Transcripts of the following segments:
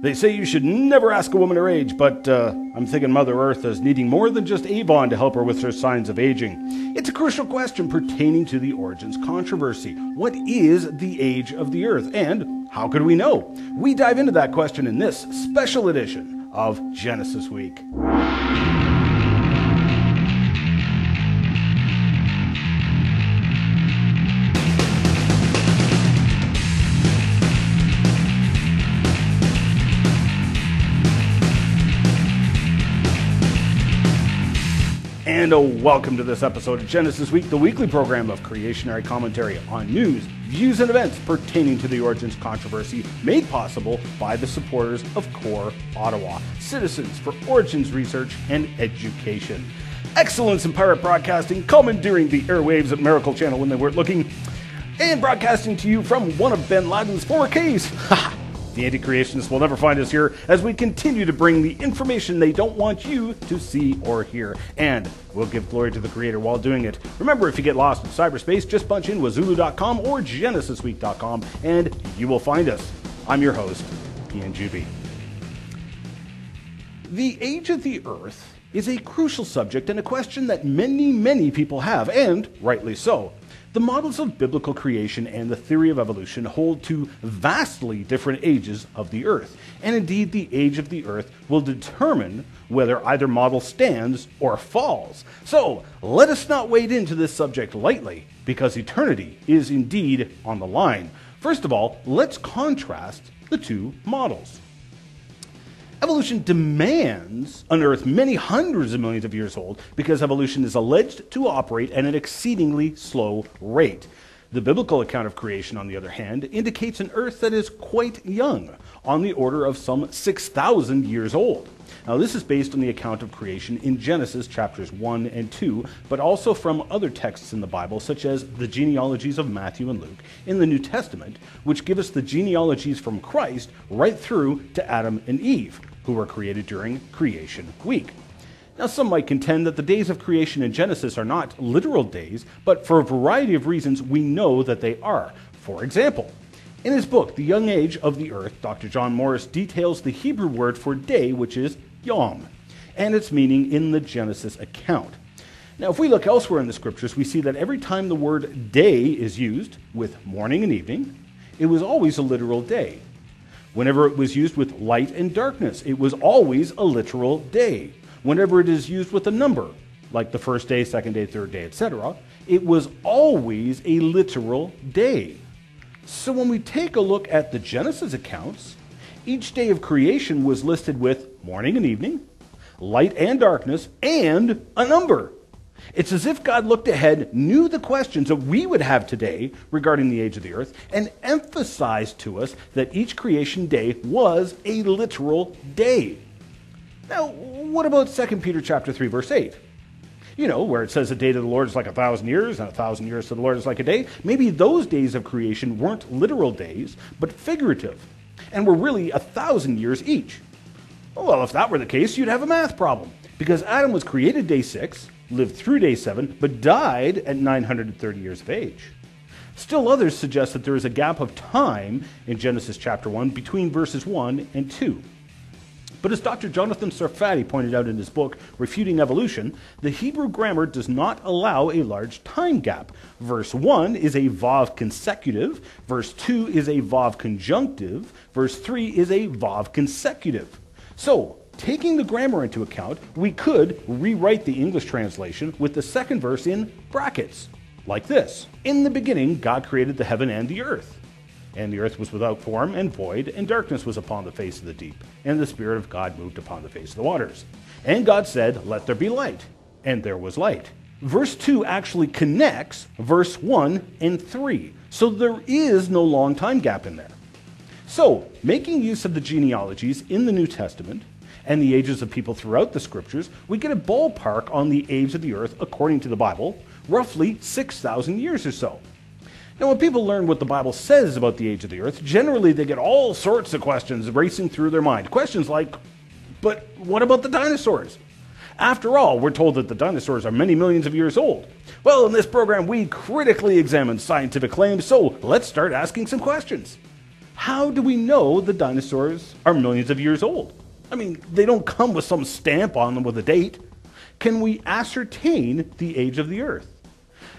They say you should never ask a woman her age, but I'm thinking Mother Earth is needing more than just Avon to help her with her signs of aging. It's a crucial question pertaining to the origins controversy. What is the age of the Earth, and how could we know? We dive into that question in this special edition of Genesis Week. And welcome to this episode of Genesis Week, the weekly program of creationary commentary on news, views, and events pertaining to the origins controversy, made possible by the supporters of CORE Ottawa, Citizens for Origins Research and Education. Excellence in pirate broadcasting, commandeering the airwaves at Miracle Channel when they weren't looking, and broadcasting to you from one of Ben Laden's former caves. The anti-creationists will never find us here as we continue to bring the information they don't want you to see or hear. And we'll give glory to the Creator while doing it. Remember, if you get lost in cyberspace, just punch in wazulu.com or genesisweek.com and you will find us. I'm your host, Ian Juby. The age of the Earth is a crucial subject and a question that many people have, and rightly so. The models of biblical creation and the theory of evolution hold to vastly different ages of the Earth, and indeed the age of the Earth will determine whether either model stands or falls. So let us not wade into this subject lightly, because eternity is indeed on the line. First of all, let's contrast the two models. Evolution demands an Earth many hundreds of millions of years old because evolution is alleged to operate at an exceedingly slow rate. The biblical account of creation, on the other hand, indicates an Earth that is quite young, on the order of some 6,000 years old. Now, this is based on the account of creation in Genesis chapters 1 and 2, but also from other texts in the Bible, such as the genealogies of Matthew and Luke in the New Testament, which give us the genealogies from Christ right through to Adam and Eve, who were created during Creation Week. Now, some might contend that the days of creation in Genesis are not literal days, but for a variety of reasons we know that they are. For example, in his book, The Young Age of the Earth, Dr. John Morris details the Hebrew word for day, which is yom, and its meaning in the Genesis account. Now, if we look elsewhere in the scriptures, we see that every time the word day is used with morning and evening, it was always a literal day. Whenever it was used with light and darkness, it was always a literal day. Whenever it is used with a number, like the first day, second day, third day, etc., it was always a literal day. So when we take a look at the Genesis accounts, each day of creation was listed with morning and evening, light and darkness, and a number. It's as if God looked ahead, knew the questions that we would have today regarding the age of the Earth, and emphasized to us that each creation day was a literal day. Now, what about 2 Peter chapter 3, verse 8? You know, where it says a day to the Lord is like 1,000 years, and 1,000 years to the Lord is like a day. Maybe those days of creation weren't literal days, but figurative, and were really 1,000 years each. Well, if that were the case, you'd have a math problem, because Adam was created day 6, lived through day 7, but died at 930 years of age. Still others suggest that there is a gap of time in Genesis chapter 1 between verses 1 and 2. But as Dr. Jonathan Sarfati pointed out in his book, Refuting Evolution, the Hebrew grammar does not allow a large time gap. Verse 1 is a vav consecutive, verse 2 is a vav conjunctive, verse 3 is a vav consecutive. So, taking the grammar into account, we could rewrite the English translation with the second verse in brackets, like this. In the beginning, God created the heaven and the earth. And the earth was without form and void, and darkness was upon the face of the deep. And the Spirit of God moved upon the face of the waters. And God said, "Let there be light." And there was light. Verse 2 actually connects verse 1 and 3. So there is no long time gap in there. So, making use of the genealogies in the New Testament, and the ages of people throughout the scriptures, we get a ballpark on the age of the earth, according to the Bible, roughly 6,000 years or so. Now, when people learn what the Bible says about the age of the earth, generally they get all sorts of questions racing through their mind. Questions like, but what about the dinosaurs? After all, we're told that the dinosaurs are many millions of years old. Well, in this program, we critically examine scientific claims, so let's start asking some questions. how do we know the dinosaurs are millions of years old? I mean, they don't come with some stamp on them with a date. Can we ascertain the age of the Earth?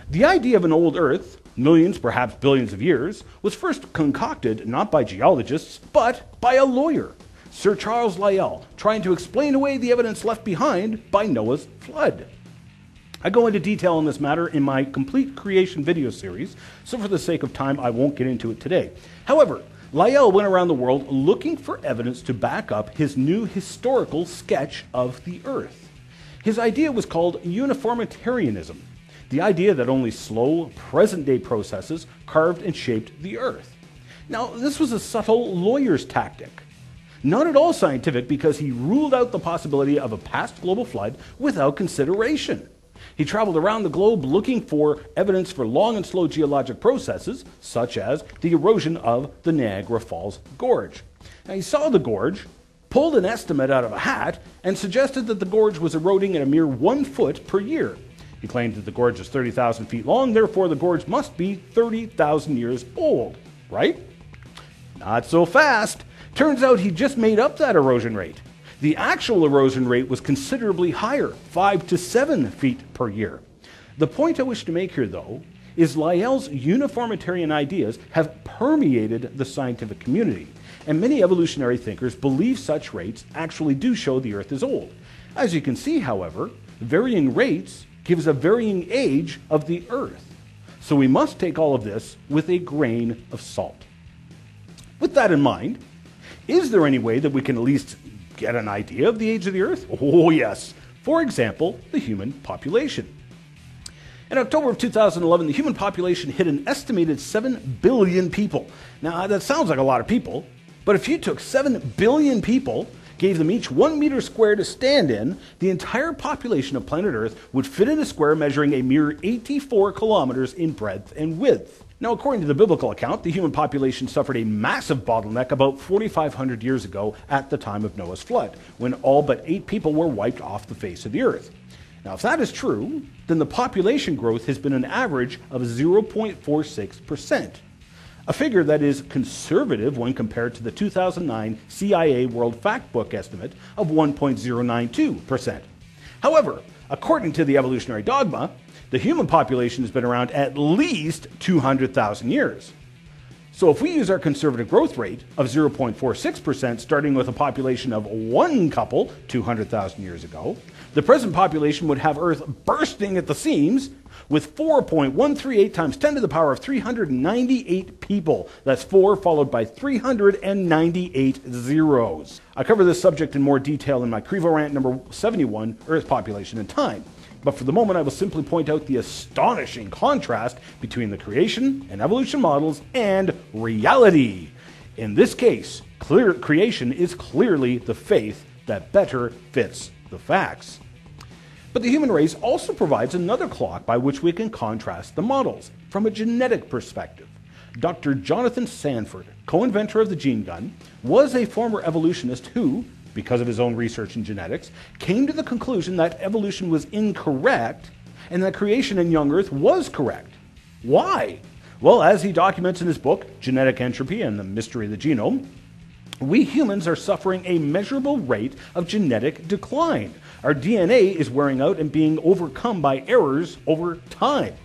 The idea of an old Earth, millions, perhaps billions of years, was first concocted not by geologists, but by a lawyer, Sir Charles Lyell, trying to explain away the evidence left behind by Noah's flood. I go into detail on this matter in my complete creation video series, so for the sake of time, I won't get into it today. However, Lyell went around the world looking for evidence to back up his new historical sketch of the Earth. His idea was called uniformitarianism, the idea that only slow, present-day processes carved and shaped the Earth. Now, this was a subtle lawyer's tactic. Not at all scientific, because he ruled out the possibility of a past global flood without consideration. He traveled around the globe looking for evidence for long and slow geologic processes, such as the erosion of the Niagara Falls Gorge. Now, he saw the gorge, pulled an estimate out of a hat, and suggested that the gorge was eroding at a mere 1 foot per year. He claimed that the gorge is 30,000 feet long, therefore the gorge must be 30,000 years old, right? Not so fast. Turns out he just made up that erosion rate. The actual erosion rate was considerably higher, 5 to 7 feet per year. The point I wish to make here, though, is Lyell's uniformitarian ideas have permeated the scientific community, and many evolutionary thinkers believe such rates actually do show the Earth is old. As you can see, however, varying rates gives a varying age of the Earth. So we must take all of this with a grain of salt. With that in mind, is there any way that we can at least get an idea of the age of the Earth? Oh, yes. For example, the human population. In October of 2011, the human population hit an estimated 7 billion people. Now, that sounds like a lot of people, but if you took 7 billion people, gave them each 1 meter square to stand in, the entire population of planet Earth would fit in a square measuring a mere 84 kilometers in breadth and width. Now, according to the biblical account, the human population suffered a massive bottleneck about 4,500 years ago at the time of Noah's flood, when all but 8 people were wiped off the face of the Earth. Now, if that is true, then the population growth has been an average of 0.46%, a figure that is conservative when compared to the 2009 CIA World Factbook estimate of 1.092%. However, according to the evolutionary dogma, the human population has been around at least 200,000 years. So if we use our conservative growth rate of 0.46%, starting with a population of 1 couple 200,000 years ago, the present population would have Earth bursting at the seams with 4.138 times 10 to the power of 398 people. That's 4 followed by 398 zeros. I cover this subject in more detail in my Crevo Rant number 71, Earth Population and Time. But for the moment, I will simply point out the astonishing contrast between the creation and evolution models and reality. In this case, creation is clearly the faith that better fits the facts. But the human race also provides another clock by which we can contrast the models from a genetic perspective. Dr. Jonathan Sanford, co-inventor of the gene gun, was a former evolutionist who, because of his own research in genetics, came to the conclusion that evolution was incorrect and that creation in young Earth was correct. Why? Well, as he documents in his book, Genetic Entropy and the Mystery of the Genome, we humans are suffering a measurable rate of genetic decline. Our DNA is wearing out and being overcome by errors over time.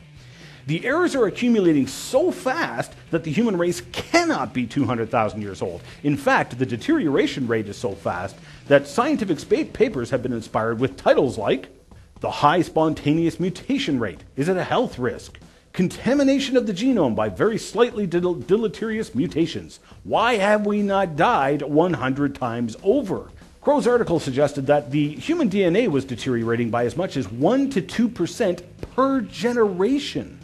The errors are accumulating so fast that the human race cannot be 200,000 years old. In fact, the deterioration rate is so fast that scientific papers have been inspired with titles like The High Spontaneous Mutation Rate. Is it a health risk? Contamination of the genome by very slightly deleterious mutations. Why have we not died 100 times over? Crow's article suggested that the human DNA was deteriorating by as much as 1 to 2% per generation.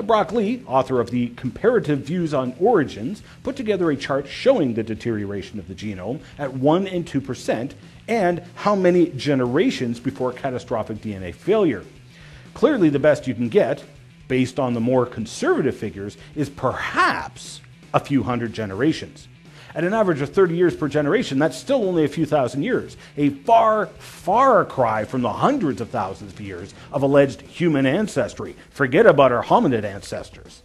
Brock Lee, author of the Comparative Views on Origins, put together a chart showing the deterioration of the genome at 1 and 2% and how many generations before catastrophic DNA failure. Clearly, the best you can get, based on the more conservative figures, is perhaps a few hundred generations. At an average of 30 years per generation, that's still only a few thousand years, a far, far cry from the hundreds of thousands of years of alleged human ancestry. Forget about our hominid ancestors.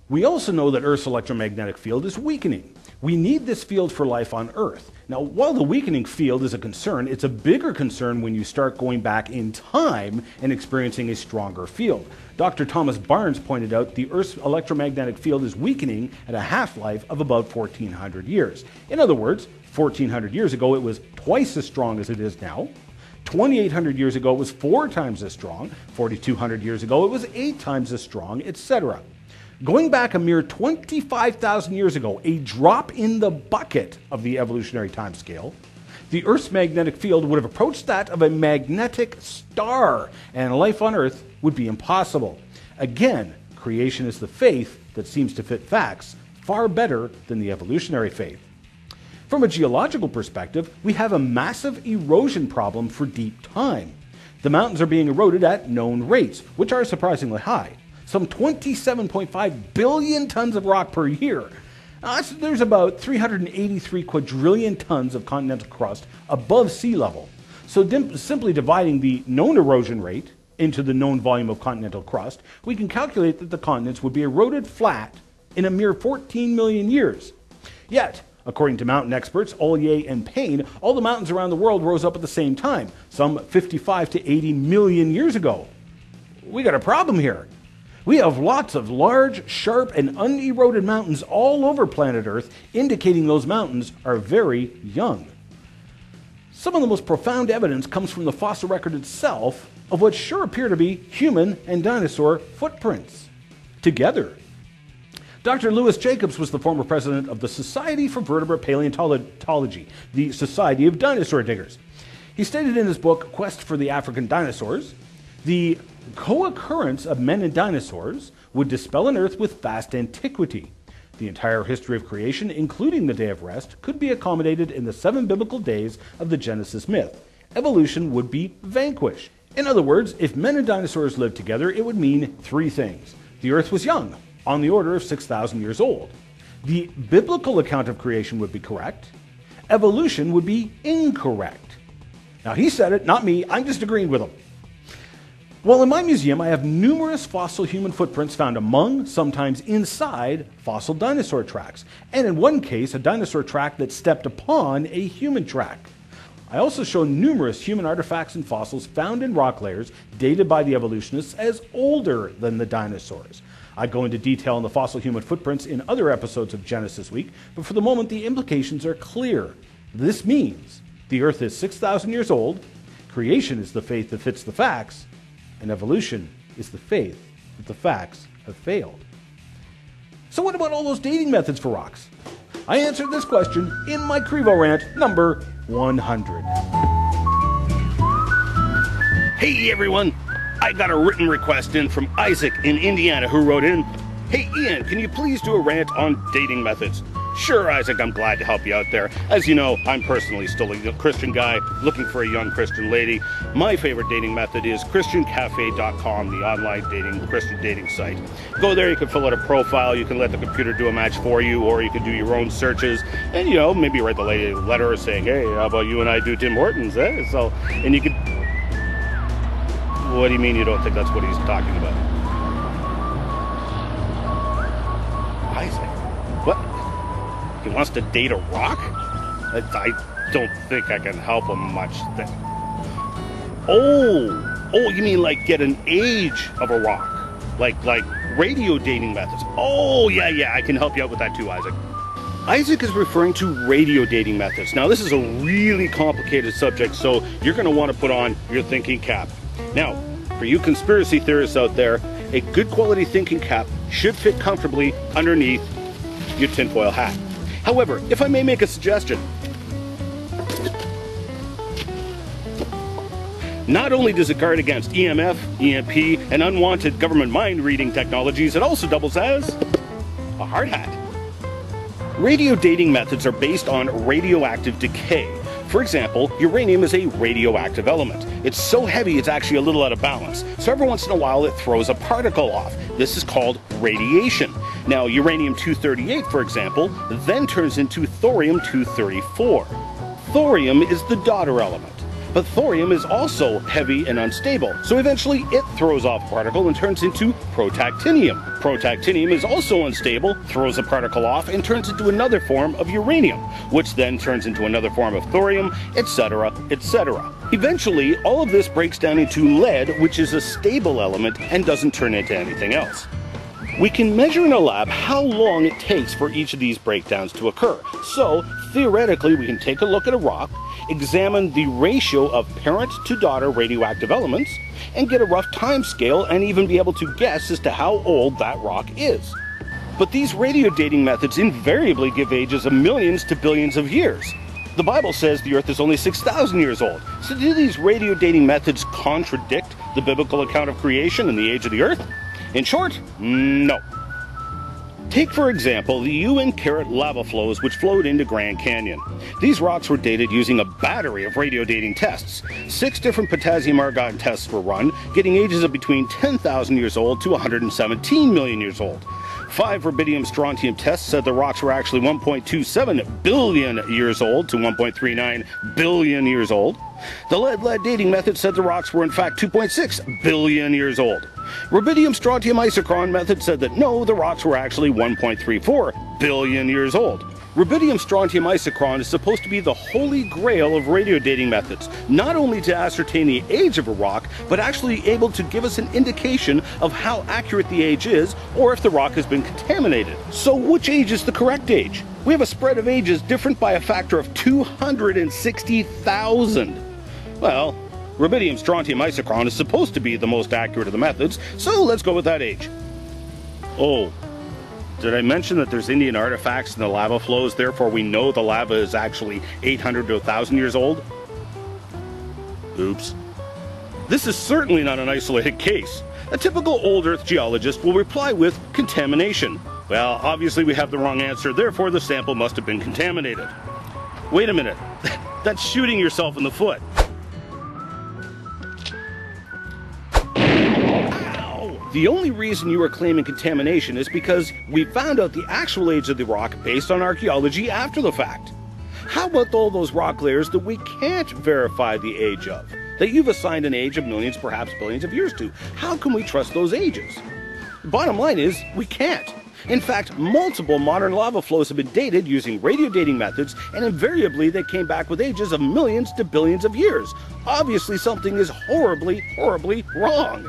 We also know that Earth's electromagnetic field is weakening. We need this field for life on Earth. Now, while the weakening field is a concern, it's a bigger concern when you start going back in time and experiencing a stronger field. Dr. Thomas Barnes pointed out the Earth's electromagnetic field is weakening at a half-life of about 1,400 years. In other words, 1,400 years ago it was twice as strong as it is now. 2,800 years ago it was 4 times as strong. 4,200 years ago it was 8 times as strong, etc. Going back a mere 25,000 years ago, a drop in the bucket of the evolutionary timescale, the Earth's magnetic field would have approached that of a magnetic star, and life on Earth would be impossible. Again, creation is the faith that seems to fit facts far better than the evolutionary faith. From a geological perspective, we have a massive erosion problem for deep time. The mountains are being eroded at known rates, which are surprisingly high. Some 27.5 billion tons of rock per year. There's about 383 quadrillion tons of continental crust above sea level. So simply dividing the known erosion rate into the known volume of continental crust, we can calculate that the continents would be eroded flat in a mere 14 million years. Yet, according to mountain experts Ollier and Payne, all the mountains around the world rose up at the same time, some 55 to 80 million years ago. We got a problem here. We have lots of large, sharp, and uneroded mountains all over planet Earth, indicating those mountains are very young. Some of the most profound evidence comes from the fossil record itself of what sure appear to be human and dinosaur footprints together. Dr. Louis Jacobs was the former president of the Society for Vertebrate Paleontology, the Society of Dinosaur Diggers. He stated in his book, Quest for the African Dinosaurs, the co-occurrence of men and dinosaurs would dispel an Earth with vast antiquity. The entire history of creation, including the Day of Rest, could be accommodated in the 7 biblical days of the Genesis myth. Evolution would be vanquished. In other words, if men and dinosaurs lived together, it would mean 3 things. The Earth was young, on the order of 6,000 years old. The biblical account of creation would be correct. Evolution would be incorrect. Now, he said it, not me. I'm just agreeing with him. Well, in my museum, I have numerous fossil human footprints found among, sometimes inside, fossil dinosaur tracks. And in one case, a dinosaur track that stepped upon a human track. I also show numerous human artifacts and fossils found in rock layers dated by the evolutionists as older than the dinosaurs. I go into detail on the fossil human footprints in other episodes of Genesis Week, but for the moment the implications are clear. This means the Earth is 6,000 years old, creation is the faith that fits the facts, and evolution is the faith that the facts have failed. So what about all those dating methods for rocks? I answered this question in my Crevo rant number 100. Hey everyone, I got a written request in from Isaac in Indiana who wrote in, "Hey Ian, can you please do a rant on dating methods?" Sure, Isaac, I'm glad to help you out there. As you know, I'm personally still a Christian guy looking for a young Christian lady. My favorite dating method is ChristianCafe.com, the online Christian dating site. Go there, you can fill out a profile, you can let the computer do a match for you, or you can do your own searches, and maybe write the lady a letter saying, "Hey, how about you and I do Tim Hortons, eh?" And you could... What do you mean you don't think that's what he's talking about? Isaac, what? He wants to date a rock? I don't think I can help him much. Oh, you mean like get an age of a rock? Like radio dating methods. Oh, yeah, I can help you out with that too, Isaac. Isaac is referring to radio dating methods. Now, this is a really complicated subject, so you're going to want to put on your thinking cap. Now, for you conspiracy theorists out there, a good quality thinking cap should fit comfortably underneath your tinfoil hat. However, if I may make a suggestion, not only does it guard against EMF, EMP, and unwanted government mind-reading technologies, it also doubles as a hard hat. Radio dating methods are based on radioactive decay. For example, uranium is a radioactive element. It's so heavy it's actually a little out of balance. So every once in a while it throws a particle off. This is called radiation. Now, uranium-238, for example, then turns into thorium-234. Thorium is the daughter element. But thorium is also heavy and unstable, so eventually it throws off a particle and turns into protactinium. Protactinium is also unstable, throws a particle off, and turns into another form of uranium, which then turns into another form of thorium, etc., etc. Eventually, all of this breaks down into lead, which is a stable element and doesn't turn into anything else. We can measure in a lab how long it takes for each of these breakdowns to occur. So, theoretically, we can take a look at a rock, examine the ratio of parent to daughter radioactive elements, and get a rough time scale and even be able to guess as to how old that rock is. But these radio dating methods invariably give ages of millions to billions of years. The Bible says the Earth is only 6,000 years old. So do these radio dating methods contradict the biblical account of creation and the age of the Earth? In short, no. Take, for example, the Uinkaret lava flows which flowed into Grand Canyon. These rocks were dated using a battery of radio dating tests. 6 different potassium argon tests were run, getting ages of between 10,000 years old to 117 million years old. 5 rubidium strontium tests said the rocks were actually 1.27 billion years old to 1.39 billion years old. The lead dating method said the rocks were in fact 2.6 billion years old. Rubidium strontium isochron method said that no, the rocks were actually 1.34 billion years old. Rubidium strontium isochron is supposed to be the holy grail of radio dating methods, not only to ascertain the age of a rock, but actually able to give us an indication of how accurate the age is, or if the rock has been contaminated. So which age is the correct age? We have a spread of ages different by a factor of 260,000. Well, rubidium strontium isochron is supposed to be the most accurate of the methods, so let's go with that age. Oh. Did I mention that there's Indian artifacts in the lava flows, therefore we know the lava is actually 800 to 1,000 years old? Oops. This is certainly not an isolated case. A typical old Earth geologist will reply with contamination. Well, obviously we have the wrong answer, therefore the sample must have been contaminated. Wait a minute, that's shooting yourself in the foot. The only reason you are claiming contamination is because we found out the actual age of the rock based on archaeology after the fact. How about all those rock layers that we can't verify the age of? That you've assigned an age of millions, perhaps billions of years to? How can we trust those ages? Bottom line is, we can't. In fact, multiple modern lava flows have been dated using radio dating methods, and invariably they came back with ages of millions to billions of years. Obviously something is horribly, horribly wrong.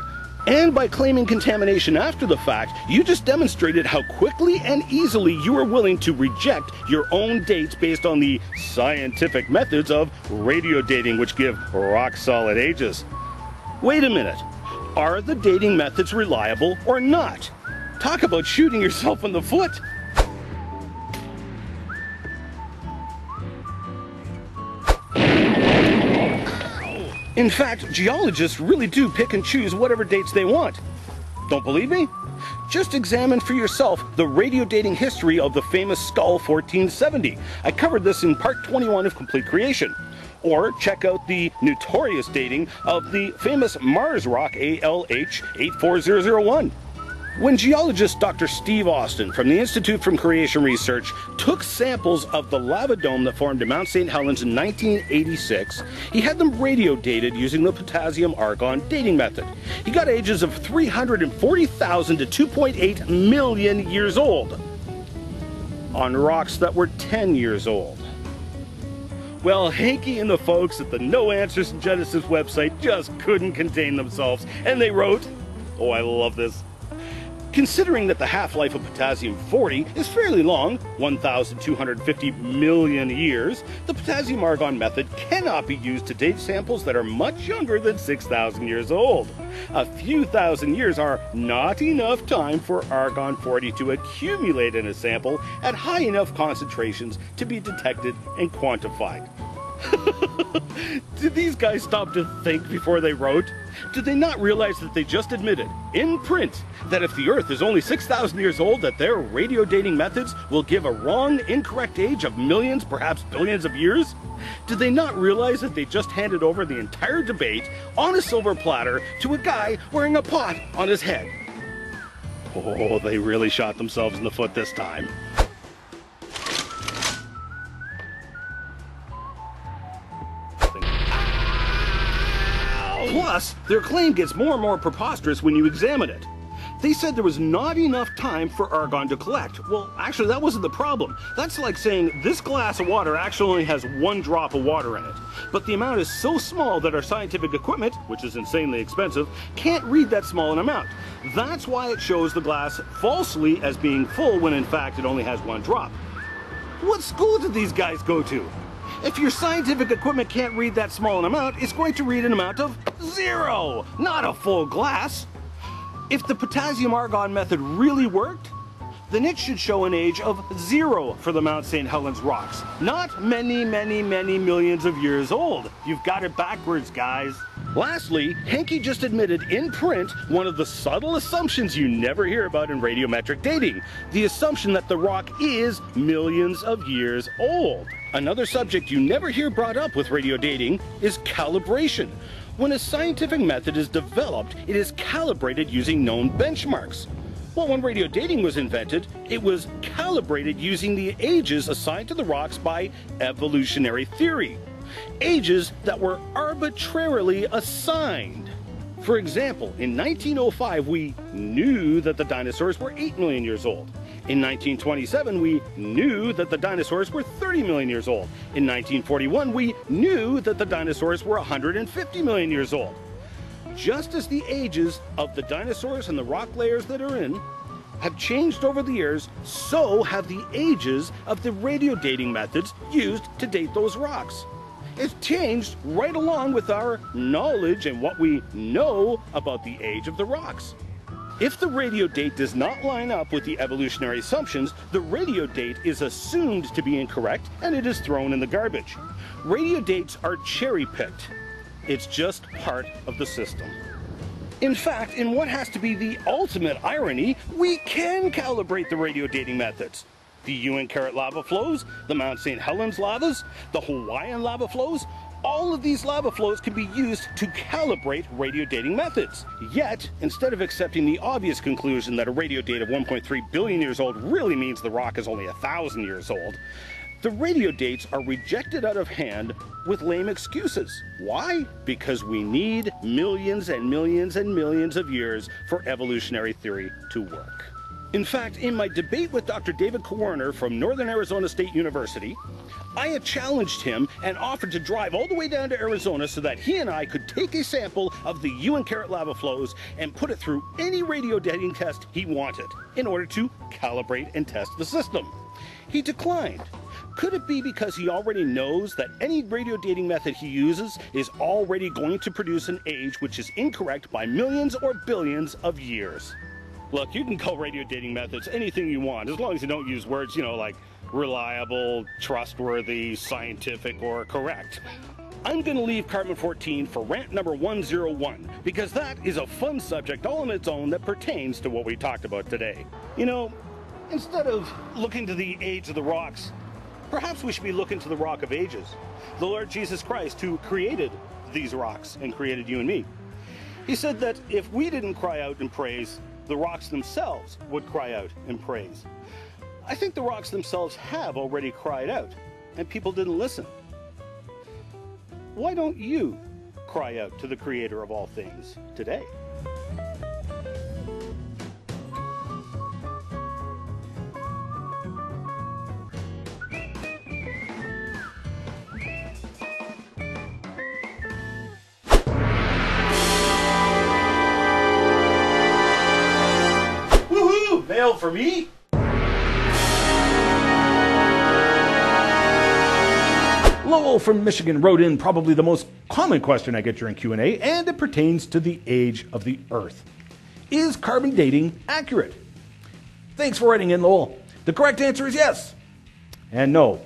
And by claiming contamination after the fact, you just demonstrated how quickly and easily you are willing to reject your own dates based on the scientific methods of radio dating, which give rock-solid ages. Wait a minute. Are the dating methods reliable or not? Talk about shooting yourself in the foot. In fact, geologists really do pick and choose whatever dates they want. Don't believe me? Just examine for yourself the radio dating history of the famous Skull 1470. I covered this in part 21 of Complete Creation. Or check out the notorious dating of the famous Mars rock ALH 84001. When geologist Dr. Steve Austin from the Institute for Creation Research took samples of the lava dome that formed in Mount St. Helens in 1986, he had them radio dated using the potassium argon dating method. He got ages of 340,000 to 2.8 million years old on rocks that were 10 years old. Well, Hanky and the folks at the No Answers in Genesis website just couldn't contain themselves, and they wrote, oh, I love this. Considering that the half-life of potassium-40 is fairly long, 1,250 million years, the potassium argon method cannot be used to date samples that are much younger than 6,000 years old. A few thousand years are not enough time for argon-40 to accumulate in a sample at high enough concentrations to be detected and quantified. Did these guys stop to think before they wrote? Did they not realize that they just admitted, in print, that if the Earth is only 6,000 years old, that their radio dating methods will give a wrong, incorrect age of millions, perhaps billions of years? Did they not realize that they just handed over the entire debate on a silver platter to a guy wearing a pot on his head? Oh, they really shot themselves in the foot this time. Plus, their claim gets more and more preposterous when you examine it. They said there was not enough time for argon to collect. Well, actually, that wasn't the problem. That's like saying this glass of water actually only has 1 drop of water in it. But the amount is so small that our scientific equipment, which is insanely expensive, can't read that small an amount. That's why it shows the glass falsely as being full when in fact it only has 1 drop. What school did these guys go to? If your scientific equipment can't read that small an amount, it's going to read an amount of 0, not a full glass. If the potassium argon method really worked, then it should show an age of 0 for the Mount St. Helens rocks, not many, many, many millions of years old. You've got it backwards, guys. Lastly, Henke just admitted in print one of the subtle assumptions you never hear about in radiometric dating, the assumption that the rock is millions of years old. Another subject you never hear brought up with radio dating is calibration. When a scientific method is developed, it is calibrated using known benchmarks. Well, when radio dating was invented, it was calibrated using the ages assigned to the rocks by evolutionary theory. Ages that were arbitrarily assigned. For example, in 1905, we knew that the dinosaurs were 8 million years old. In 1927, we knew that the dinosaurs were 30 million years old. In 1941, we knew that the dinosaurs were 150 million years old. Just as the ages of the dinosaurs and the rock layers that are in have changed over the years, so have the ages of the radio dating methods used to date those rocks. It's changed right along with our knowledge and what we know about the age of the rocks. If the radio date does not line up with the evolutionary assumptions, the radio date is assumed to be incorrect and it is thrown in the garbage. Radio dates are cherry-picked. It's just part of the system. In fact, in what has to be the ultimate irony, we can calibrate the radio dating methods. The Uinkaret lava flows, the Mount St. Helens lavas, the Hawaiian lava flows, all of these lava flows can be used to calibrate radio dating methods. Yet, instead of accepting the obvious conclusion that a radio date of 1.3 billion years old really means the rock is only 1,000 years old, the radio dates are rejected out of hand with lame excuses. Why? Because we need millions and millions and millions of years for evolutionary theory to work. In fact, in my debate with Dr. David Kowarner from Northern Arizona State University, I had challenged him and offered to drive all the way down to Arizona so that he and I could take a sample of the Uinkaret lava flows and put it through any radio dating test he wanted in order to calibrate and test the system. He declined. Could it be because he already knows that any radio dating method he uses is already going to produce an age which is incorrect by millions or billions of years? Look, you can call radio dating methods anything you want, as long as you don't use words, like reliable, trustworthy, scientific, or correct. I'm going to leave carbon-14 for rant number 101, because that is a fun subject all on its own that pertains to what we talked about today. Instead of looking to the age of the rocks, perhaps we should be looking to the Rock of Ages, the Lord Jesus Christ, who created these rocks and created you and me. He said that if we didn't cry out in praise, the rocks themselves would cry out in praise. I think the rocks themselves have already cried out, and people didn't listen. Why don't you cry out to the Creator of all things today? Mail for me? Lowell from Michigan wrote in probably the most common question I get during Q&A, and it pertains to the age of the Earth. Is carbon dating accurate? Thanks for writing in, Lowell. The correct answer is yes and no.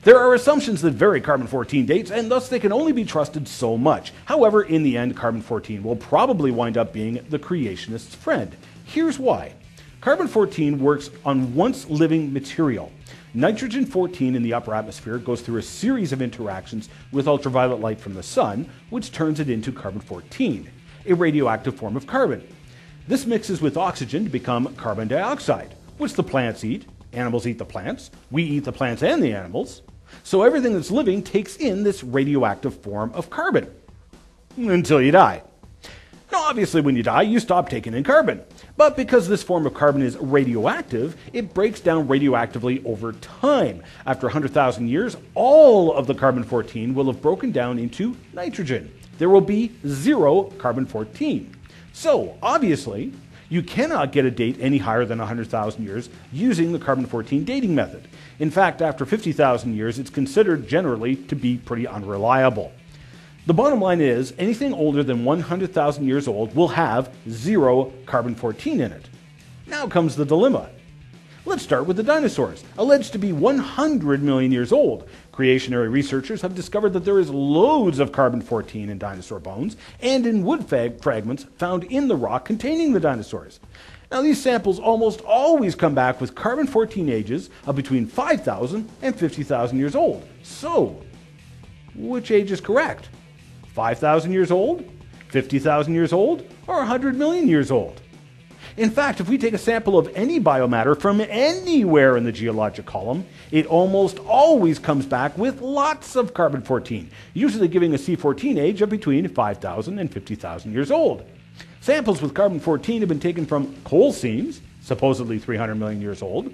There are assumptions that vary carbon-14 dates, and thus they can only be trusted so much. However, in the end, carbon-14 will probably wind up being the creationist's friend. Here's why. Carbon-14 works on once-living material. Nitrogen-14 in the upper atmosphere goes through a series of interactions with ultraviolet light from the sun, which turns it into carbon-14, a radioactive form of carbon. This mixes with oxygen to become carbon dioxide, which the plants eat. Animals eat the plants. We eat the plants and the animals. So everything that's living takes in this radioactive form of carbon. until you die. Now, obviously, when you die, you stop taking in carbon. But because this form of carbon is radioactive, it breaks down radioactively over time. After 100,000 years, all of the carbon-14 will have broken down into nitrogen. There will be 0 carbon-14. So, obviously, you cannot get a date any higher than 100,000 years using the carbon-14 dating method. In fact, after 50,000 years, it's considered generally to be pretty unreliable. The bottom line is, anything older than 100,000 years old will have 0 carbon-14 in it. Now comes the dilemma. Let's start with the dinosaurs, alleged to be 100 million years old. Creationary researchers have discovered that there is loads of carbon-14 in dinosaur bones and in wood fragments found in the rock containing the dinosaurs. Now, these samples almost always come back with carbon-14 ages of between 5,000 and 50,000 years old. So, which age is correct? 5,000 years old, 50,000 years old, or 100 million years old? In fact, if we take a sample of any biomatter from anywhere in the geologic column, it almost always comes back with lots of carbon-14, usually giving a C14 age of between 5,000 and 50,000 years old. Samples with carbon-14 have been taken from coal seams, supposedly 300 million years old,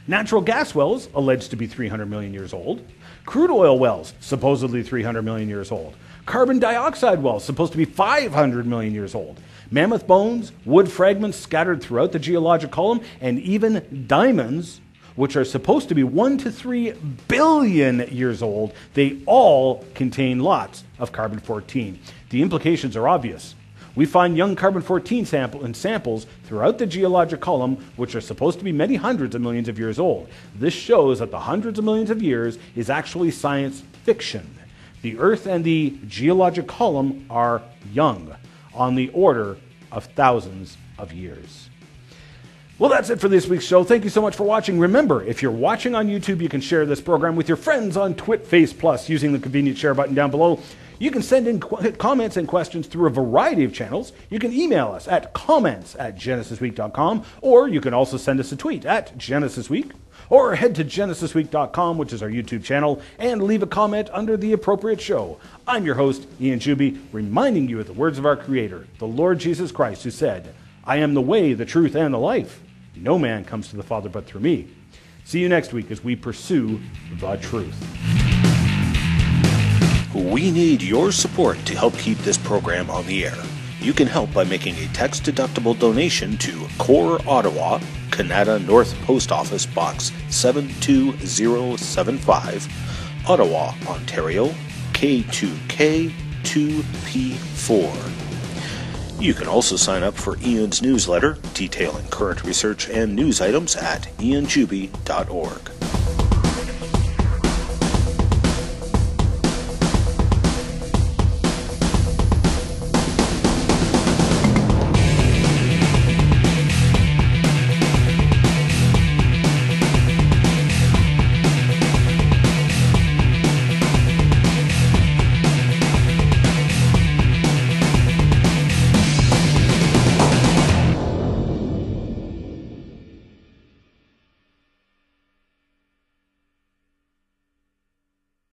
natural gas wells, alleged to be 300 million years old, crude oil wells, supposedly 300 million years old, carbon dioxide wells, supposed to be 500 million years old, mammoth bones, wood fragments scattered throughout the geologic column, and even diamonds, which are supposed to be 1 to 3 billion years old. They all contain lots of carbon-14. The implications are obvious. We find young carbon-14 samples throughout the geologic column, which are supposed to be many hundreds of millions of years old. This shows that the hundreds of millions of years is actually science fiction. The Earth and the geologic column are young, on the order of thousands of years. Well, that's it for this week's show. Thank you so much for watching. Remember, if you're watching on YouTube, you can share this program with your friends on TwitFace+ using the convenient share button down below. You can send in comments and questions through a variety of channels. You can email us at comments@genesisweek.com, or you can also send us a tweet at GenesisWeek, or head to genesisweek.com, which is our YouTube channel, and leave a comment under the appropriate show. I'm your host, Ian Juby, reminding you of the words of our Creator, the Lord Jesus Christ, who said, "I am the way, the truth, and the life. No man comes to the Father but through me." See you next week as we pursue the truth. We need your support to help keep this program on the air. You can help by making a tax-deductible donation to Core Ottawa, Canada North Post Office Box 72075, Ottawa, Ontario, K2K2P4. You can also sign up for Ian's newsletter detailing current research and news items at ianjuby.org.